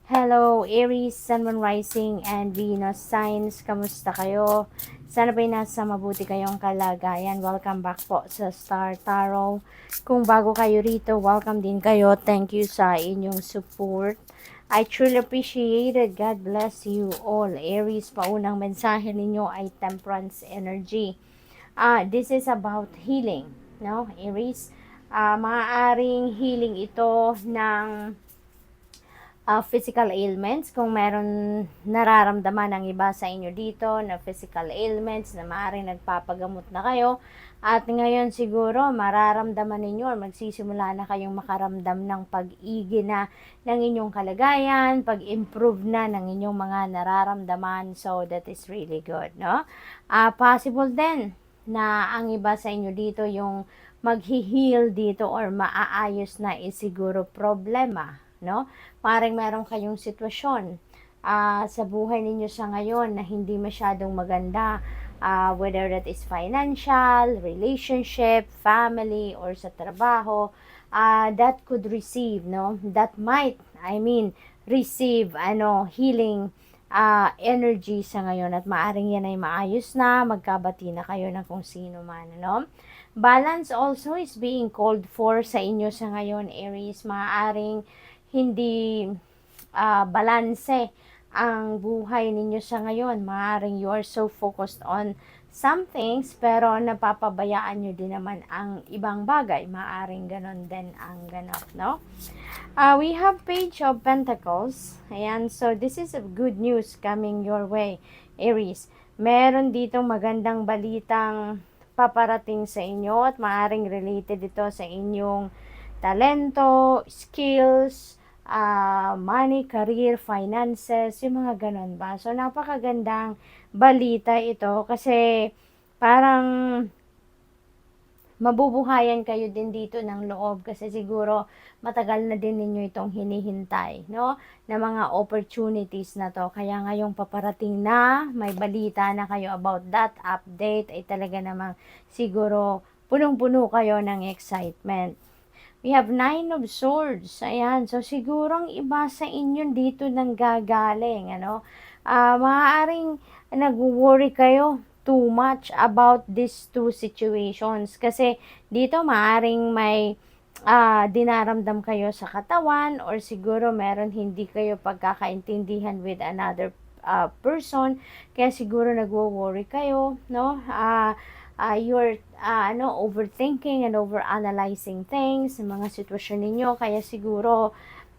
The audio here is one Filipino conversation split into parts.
Hello, Aries, Sun, Moon, Rising, and Venus signs. Kamusta kayo? Sana ba'y nasa mabuti kayong kalagayan. Welcome back po sa Star Tarot. Kung bago kayo rito, welcome din kayo. Thank you sa inyong support. I truly appreciate it. God bless you all. Aries, paunang mensahe ninyo ay temperance energy. This is about healing, no? Aries, maaaring healing ito ng physical ailments, kung meron nararamdaman ang iba sa inyo dito na physical ailments na maaaring nagpapagamot na kayo at ngayon siguro mararamdaman ninyo or magsisimula na kayong makaramdam ng pag-igi na ng inyong kalagayan, pag-improve na ng inyong mga nararamdaman, so that is really good, no? Possible din na ang iba sa inyo dito yung maghi-heal dito or maaayos na is siguro problema, no? Maring meron kayong sitwasyon sa buhay ninyo sa ngayon na hindi masyadong maganda, whether that is financial, relationship, family, or sa trabaho, that could receive, no? That might, receive, healing energy sa ngayon at maaring yan ay maayos na, magkabati na kayo ng kung sino man, no? Balance also is being called for sa inyo sa ngayon, Aries. Maaring hindi balanse ang buhay ninyo sa ngayon. Maaring you are so focused on some things, pero napapabayaan nyo din naman ang ibang bagay. Maaring ganon din ang ganap, no? We have Page of Pentacles. Ayan, so this is a good news coming your way, Aries. Meron ditong magandang balitang paparating sa inyo at maaring related ito sa inyong talento, skills, money, career, finances, yung mga ganon ba. So, napakagandang balita ito kasi parang mabubuhayan kayo din dito ng loob kasi siguro matagal na din ninyo itong hinihintay, no? Na mga opportunities na to. Kaya ngayong paparating na, may balita na kayo about that update, ay talaga namang siguro punong-puno kayo ng excitement. We have 9 of Swords. Ayan. So, sigurong iba sa inyo dito nang gagaling, ano? Maaaring nag-worry kayo too much about these two situations. Kasi dito maaaring may dinaramdam kayo sa katawan or siguro meron hindi kayo pagkakaintindihan with another person. Kaya siguro nagwo-worry kayo, no? You're overthinking and overanalyzing things, mga sitwasyon ninyo, kaya siguro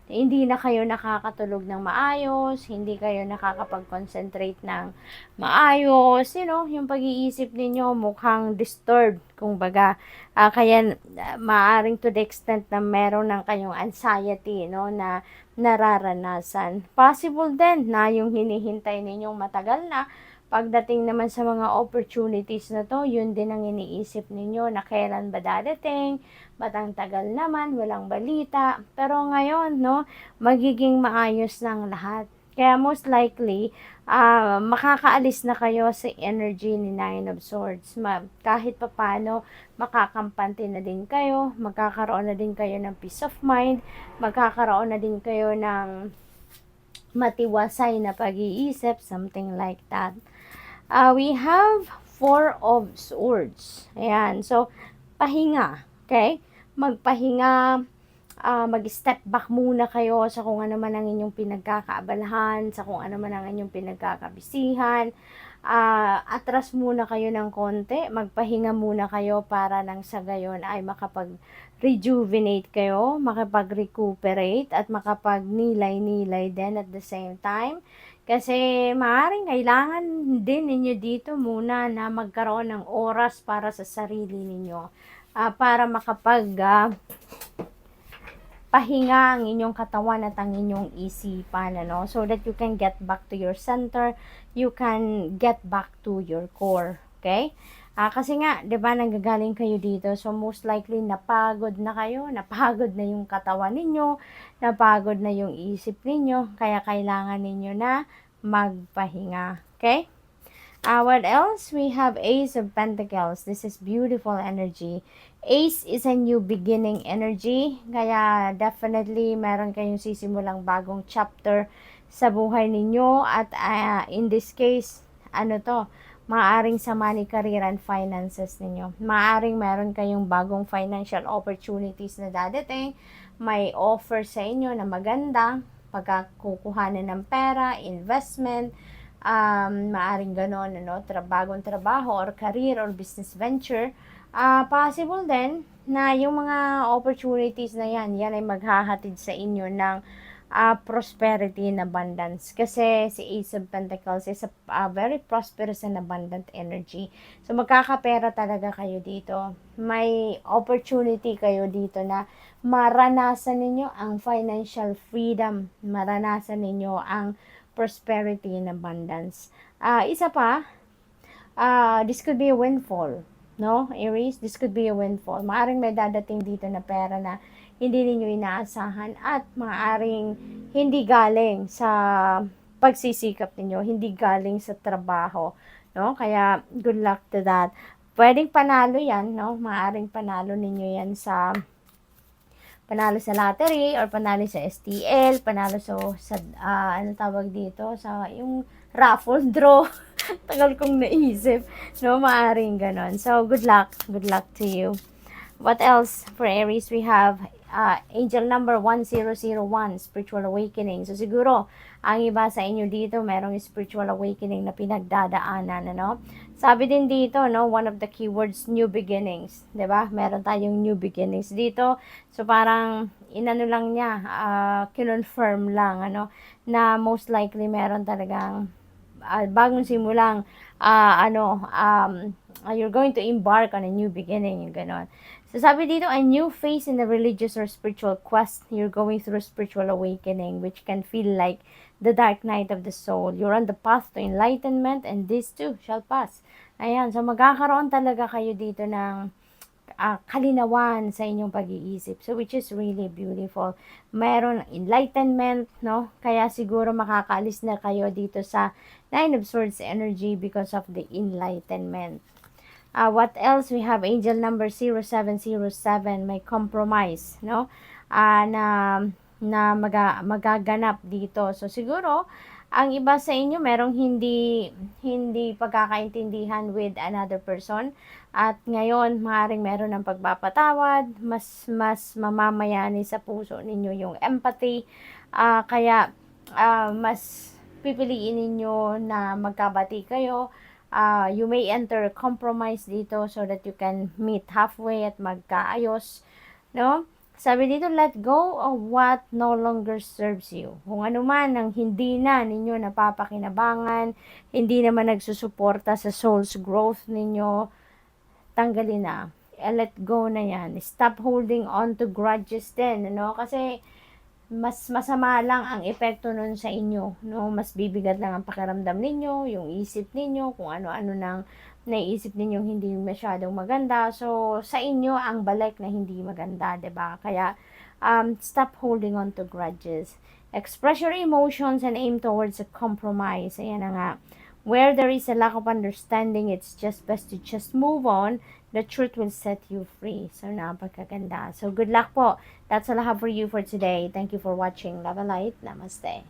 hindi na kayo nakakatulog ng maayos, hindi kayo nakakapag-concentrate ng maayos, yung pag-iisip ninyo mukhang disturbed, kumbaga. Kaya maaring to the extent na meron ng kayong anxiety, no, na nararanasan. Possible din na yung hinihintay ninyong matagal na, pagdating naman sa mga opportunities na to, yun din ang iniisip ninyo na kailan ba dadating, batang tagal naman, walang balita. Pero ngayon, no, magiging maayos ng lahat. Kaya most likely, makakaalis na kayo sa energy ni Nine of Swords. Kahit papano, makakampante na din kayo, magkakaroon na din kayo ng peace of mind, magkakaroon na din kayo ng matiwasay na pag-iisip, something like that. We have 4 of Swords. Ayan. So, pahinga. Okay? Magpahinga. Mag-step back muna kayo sa kung ano man ang inyong pinagkakaabalahan, sa kung ano man ang inyong pinagkakabisihan. Atras muna kayo ng konti. Magpahinga muna kayo para nang sa gayon ay makapag-rejuvenate kayo, makapag-recuperate, at makapag-nilay-nilay din at the same time. Kasi maaaring kailangan din ninyo dito muna na magkaroon ng oras para sa sarili ninyo. Para pahinga ang inyong katawan at ang inyong isipan, so that you can get back to your center, you can get back to your core. Okay? Kasi nga, 'di ba, nanggagaling kayo dito, so most likely napagod na kayo, napagod na yung katawan ninyo, napagod na yung isip ninyo, kaya kailangan ninyo na magpahinga. Okay? What else? We have Ace of Pentacles. This is beautiful energy. Ace is a new beginning energy. Kaya definitely meron kayong sisimulang bagong chapter sa buhay ninyo. At in this case, ano to? Maaring sa money, career, and finances ninyo. Maaring meron kayong bagong financial opportunities na dadating. May offer sa inyo na maganda. Pagkakukuhanan ng pera, investment, maaring ganon, ano, bagong trabaho or career or business venture. Possible din na yung mga opportunities na yan ay maghahatid sa inyo ng prosperity and abundance. Kasi si Ace of Pentacles is a very prosperous and abundant energy. So, magkakapera talaga kayo dito. May opportunity kayo dito na maranasan ninyo ang financial freedom. Maranasan ninyo ang prosperity and abundance. Isa pa, this could be a windfall. No, Aries, this could be a windfall. Maaring may dadating dito na pera na hindi ninyo inaasahan at maaring hindi galing sa pagsisikap ninyo, hindi galing sa trabaho, no? Kaya good luck to that. Pwedeng panalo 'yan, no? Maaring panalo ninyo 'yan sa panalo sa lottery or panalo sa STL, panalo sa ano tawag dito, sa yung raffle draw. Tagal kong naisip, no? Maaring ganon. So, good luck to you. What else for Aries? We have angel number 1001, spiritual awakening. So, siguro, ang iba sa inyo dito, merong spiritual awakening na pinagdadaanan, ano? Sabi din dito, no, one of the keywords, new beginnings. 'Di ba? Meron tayong new beginnings dito. So, parang, inano lang niya, kinonfirm lang, ano, na most likely meron talagang bagong simulang, you're going to embark on a new beginning, yung ganon. So, sabi dito, a new phase in the religious or spiritual quest. You're going through spiritual awakening, which can feel like the dark night of the soul. You're on the path to enlightenment, and this too shall pass. Ayan, so magkakaroon talaga kayo dito ng kalinawan sa inyong pag-iisip. So, which is really beautiful. Mayroon enlightenment, no? Kaya siguro makakaalis na kayo dito sa Nine of Swords energy because of the enlightenment. What else? We have angel number 0707, may compromise, no? Na magaganap dito. So, siguro, ang iba sa inyo, merong hindi pagkakaintindihan with another person. At ngayon, maaaring meron ng pagpapatawad, mas mamamayani sa puso ninyo yung empathy. Kaya, mas pipiliin ninyo na magkabati kayo. You may enter a compromise dito so that you can meet halfway at magkaayos, no? Sabi dito, let go of what no longer serves you. Kung ano man ang hindi na ninyo napapakinabangan, hindi naman nagsusuporta sa soul's growth ninyo, tanggalin na. Let go na yan. Stop holding on to grudges din, no? Kasi mas masama lang ang epekto nun sa inyo, no? Mas bibigat lang ang pakiramdam ninyo, yung isip ninyo, kung ano-ano nang naiisip ninyong hindi masyadong maganda. So, sa inyo ang balik na hindi maganda, 'di ba? Kaya stop holding on to grudges. Express your emotions and aim towards a compromise. Ayan na nga. Where there is a lack of understanding, it's just best to just move on. The truth will set you free. So, napakaganda. So, good luck po. That's all I have for you for today. Thank you for watching. Love and light. Namaste.